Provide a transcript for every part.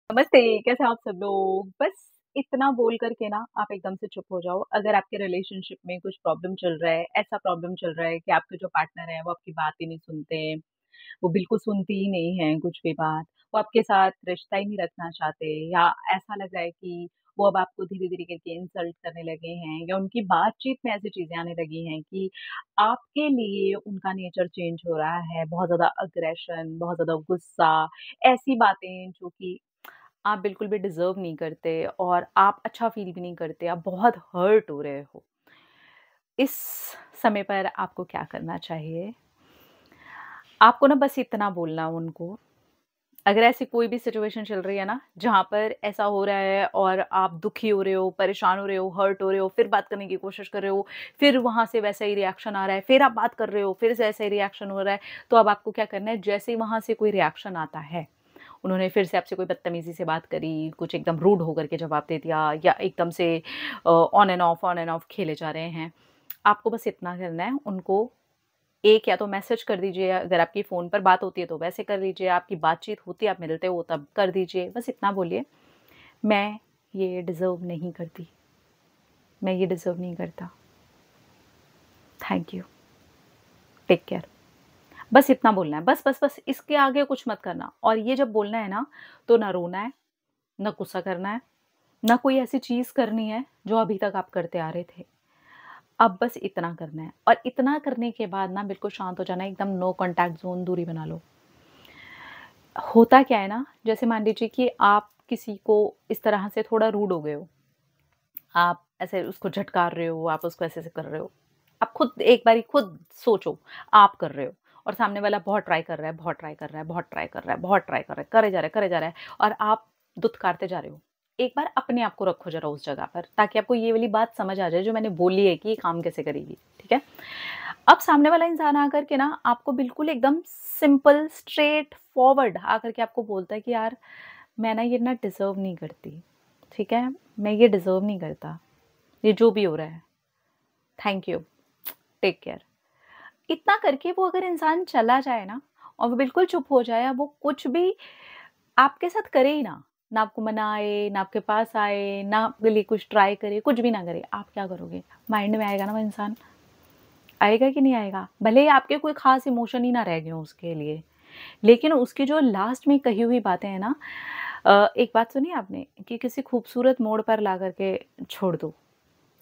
नमस्ते, कैसे हैं आप सब लोग? बस इतना बोल कर के ना आप एकदम से चुप हो जाओ। अगर आपके रिलेशनशिप में कुछ प्रॉब्लम चल रहा है, ऐसा प्रॉब्लम चल रहा है कि आपके जो पार्टनर हैं, वो आपकी बात ही नहीं सुनते हैं, वो बिल्कुल सुनती ही नहीं हैं कुछ भी बात, वो आपके साथ रिश्ता ही नहीं रखना चाहते या ऐसा लग रहा है कि वो अब आपको धीरे-धीरे करके इंसल्ट करने लगे हैं या उनकी बातचीत में ऐसी चीज़ें आने लगी हैं कि आपके लिए उनका नेचर चेंज हो रहा है, बहुत ज़्यादा अग्रेशन, बहुत ज़्यादा गुस्सा, ऐसी बातें जो कि आप बिल्कुल भी डिज़र्व नहीं करते और आप अच्छा फ़ील भी नहीं करते, आप बहुत हर्ट हो रहे हो। इस समय पर आपको क्या करना चाहिए? आपको ना बस इतना बोलना उनको, अगर ऐसी कोई भी सिचुएशन चल रही है ना, जहाँ पर ऐसा हो रहा है और आप दुखी हो रहे हो, परेशान हो रहे हो, हर्ट हो रहे हो, फिर बात करने की कोशिश कर रहे हो, फिर वहाँ से वैसा ही रिएक्शन आ रहा है, फिर आप बात कर रहे हो, फिर से ऐसा ही रिएक्शन हो रहा है, तो अब आपको क्या करना है, जैसे ही वहाँ से कोई रिएक्शन आता है, उन्होंने फिर से आपसे कोई बदतमीज़ी से बात करी, कुछ एकदम रूड होकर के जवाब दे दिया या एकदम से ऑन एंड ऑफ खेले जा रहे हैं। आपको बस इतना करना है, उनको एक या तो मैसेज कर दीजिए, अगर आपकी फ़ोन पर बात होती है तो वैसे कर लीजिए, आपकी बातचीत होती है, आप मिलते हो तब कर दीजिए। बस इतना बोलिए, मैं ये डिज़र्व नहीं करती, मैं ये डिज़र्व नहीं करता। Thank you, take care. बस इतना बोलना है, बस इसके आगे कुछ मत करना और ये जब बोलना है ना, तो ना रोना है, ना गुस्सा करना है, ना कोई ऐसी चीज़ करनी है जो अभी तक आप करते आ रहे थे। अब बस इतना करना है और इतना करने के बाद ना बिल्कुल शांत हो जाना है, एकदम नो कॉन्टैक्ट ज़ोन दूरी बना लो। होता क्या है ना, जैसे मान लीजिए कि आप किसी को इस तरह से थोड़ा रूड हो गए हो, आप ऐसे उसको झटकार रहे हो, आप उसको ऐसे-ऐसे कर रहे हो। आप खुद एक बारी खुद सोचो, आप कर रहे हो और सामने वाला बहुत ट्राई कर रहा है, बहुत ट्राई कर रहा है, बहुत ट्राई कर रहा है, बहुत ट्राई कर रहा है, करे जा रहा है और आप दुत्कारते जा रहे हो। एक बार अपने आप को रखो ज़रा उस जगह पर, ताकि आपको ये वाली बात समझ आ जाए जो मैंने बोली है कि ये काम कैसे करेगी, ठीक है? अब सामने वाला इंसान आकर के ना आपको बिल्कुल एकदम सिंपल, स्ट्रेट फॉरवर्ड आकर के आपको बोलता है कि यार मैं ना ये ना डिज़र्व नहीं करती, ठीक है? मैं ये डिज़र्व नहीं करता, ये जो भी हो रहा है। Thank you, take care. इतना करके वो अगर इंसान चला जाए ना और वो बिल्कुल चुप हो जाए, अब वो कुछ भी आपके साथ करे ही ना, ना आपको मनाए, ना आपके पास आए, ना आपके लिए कुछ ट्राई करे, कुछ भी ना करे, आप क्या करोगे? माइंड में आएगा ना वो इंसान, आएगा कि नहीं आएगा? भले ही आपके कोई ख़ास इमोशन ही ना रह गए हों उसके लिए, लेकिन उसकी जो लास्ट में कही हुई बातें हैं ना, एक बात सुनी है आपने कि किसी खूबसूरत मोड़ पर ला कर के छोड़ दो,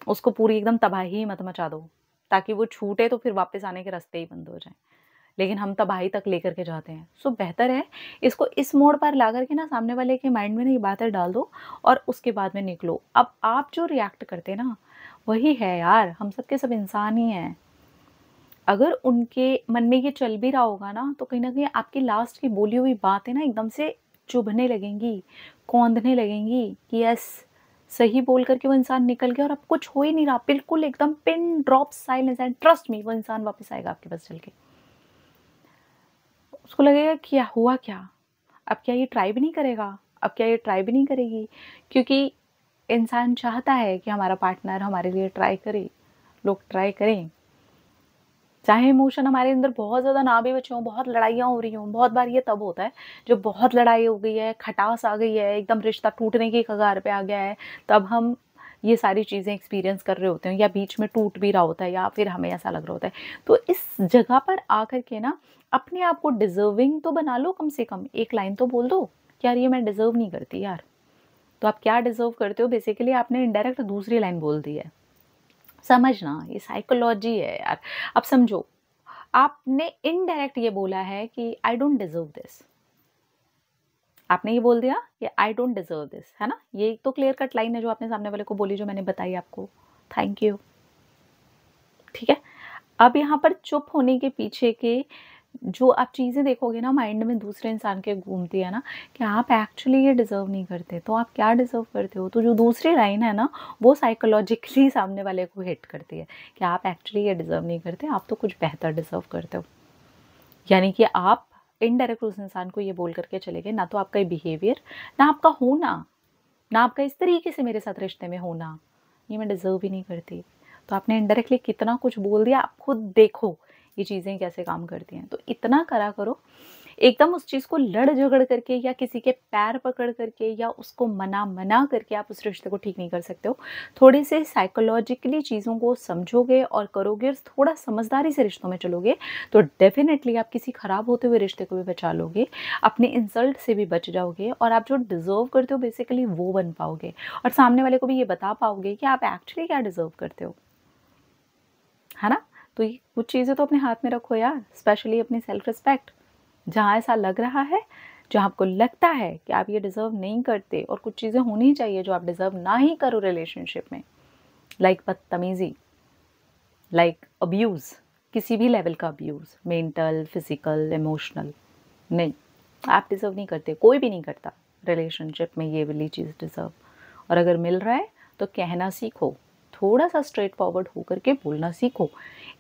उसको पूरी एकदम तबाही मत मचा दो, ताकि वो छूटे तो फिर वापस आने के रास्ते ही बंद हो जाएँ। लेकिन हम तबाही तक लेकर के जाते हैं। सो बेहतर है इसको इस मोड़ पर ला कर के ना सामने वाले के माइंड में ना ये बातें डाल दो और उसके बाद में निकलो। अब आप जो रिएक्ट करते हैं ना, वही है यार, हम सब के सब इंसान ही हैं। अगर उनके मन में ये चल भी रहा होगा ना, तो कहीं न कहीं आपकी लास्ट की बोली हुई बातें ना एकदम से चुभने लगेंगी, कौंधने लगेंगी कि यस, सही बोल कर के वो इंसान निकल गया और अब कुछ हो ही नहीं रहा। बिल्कुल एकदम pin drop silence and trust me वो इंसान वापस आएगा आपके पास चल के। उसको लगेगा क्या हुआ क्या? अब क्या ये ट्राई भी नहीं करेगा? अब क्या ये ट्राई भी नहीं करेगी? क्योंकि इंसान चाहता है कि हमारा पार्टनर हमारे लिए ट्राई करे, लोग ट्राई करें। चाहे इमोशन हमारे अंदर बहुत ज़्यादा ना भी बचे हों, बहुत लड़ाइयाँ हो रही हों, बहुत बार ये तब होता है जब बहुत लड़ाई हो गई है, खटास आ गई है, एकदम रिश्ता टूटने की कगार पे आ गया है, तब हम ये सारी चीज़ें एक्सपीरियंस कर रहे होते हैं या बीच में टूट भी रहा होता है या फिर हमें ऐसा लग रहा होता है। तो इस जगह पर आकर के ना अपने आप को डिज़र्विंग तो बना लो कम से कम, एक लाइन तो बोल दो कि यार ये मैं डिज़र्व नहीं करती यार। तो आप क्या डिज़र्व करते हो? बेसिकली आपने इनडायरेक्ट दूसरी लाइन बोल दी है। समझना, ये साइकोलॉजी है यार। अब समझो, आपने इनडायरेक्ट ये बोला है कि आई डोंट डिज़र्व दिस। आपने ये बोल दिया कि आई डोंट डिज़र्व दिस, है ना? ये तो क्लियर कट लाइन है जो आपने सामने वाले को बोली, जो मैंने बताई आपको। थैंक यू, ठीक है? अब यहाँ पर चुप होने के पीछे के जो आप चीज़ें देखोगे ना माइंड में दूसरे इंसान के घूमती है ना, कि आप एक्चुअली ये डिज़र्व नहीं करते, तो आप क्या डिज़र्व करते हो? तो जो दूसरी लाइन है ना, वो साइकोलॉजिकली सामने वाले को हिट करती है कि आप एक्चुअली ये डिज़र्व नहीं करते, आप तो कुछ बेहतर डिज़र्व करते हो। यानी कि आप इनडायरेक्ट उस इंसान को ये बोल करके चले गए, ना तो आपका ये बिहेवियर, ना आपका होना, ना आपका इस तरीके से मेरे साथ रिश्ते में होना, ये मैं डिज़र्व ही नहीं करती। तो आपने इनडायरेक्टली कितना कुछ बोल दिया, आप खुद देखो ये चीज़ें कैसे काम करती हैं। तो इतना करा करो एकदम उस चीज़ को लड़ झगड़ करके या किसी के पैर पकड़ करके या उसको मना करके आप उस रिश्ते को ठीक नहीं कर सकते हो। थोड़े से साइकोलॉजिकली चीज़ों को समझोगे और करोगे और थोड़ा समझदारी से रिश्तों में चलोगे, तो डेफ़िनेटली आप किसी ख़राब होते हुए रिश्ते को भी बचा लोगे, अपने इंसल्ट से भी बच जाओगे और आप जो डिज़र्व करते हो बेसिकली वो बन पाओगे और सामने वाले को भी ये बता पाओगे कि आप एक्चुअली क्या डिज़र्व करते हो। है ना? तो ये कुछ चीज़ें तो अपने हाथ में रखो यार, स्पेशली अपनी सेल्फ रिस्पेक्ट। जहाँ ऐसा लग रहा है, जहाँ आपको लगता है कि आप ये डिज़र्व नहीं करते और कुछ चीज़ें होनी चाहिए जो आप डिज़र्व ना ही करो रिलेशनशिप में, लाइक बदतमीज़ी, लाइक अब्यूज़, किसी भी लेवल का अब्यूज़, मेंटल, फिज़िकल, इमोशनल, नहीं, आप डिज़र्व नहीं करते, कोई भी नहीं करता रिलेशनशिप में ये वाली चीज़ डिज़र्व। और अगर मिल रहा है तो कहना सीखो, थोड़ा-सा स्ट्रेट फॉरवर्ड होकर के बोलना सीखो।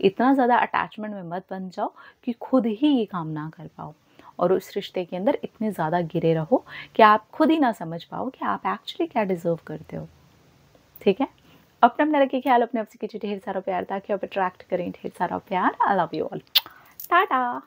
इतना ज़्यादा अटैचमेंट में मत बन जाओ कि खुद ही ये काम ना कर पाओ और उस रिश्ते के अंदर इतने ज़्यादा घिरे रहो कि आप खुद ही ना समझ पाओ कि आप एक्चुअली क्या डिज़र्व करते हो। ठीक है? अपना रखिए ख्याल, अपने आप से कीजिए ढेर सारा प्यार ताकि आप अट्रैक्ट करें ढेर सारा प्यार। I love you all. Tata.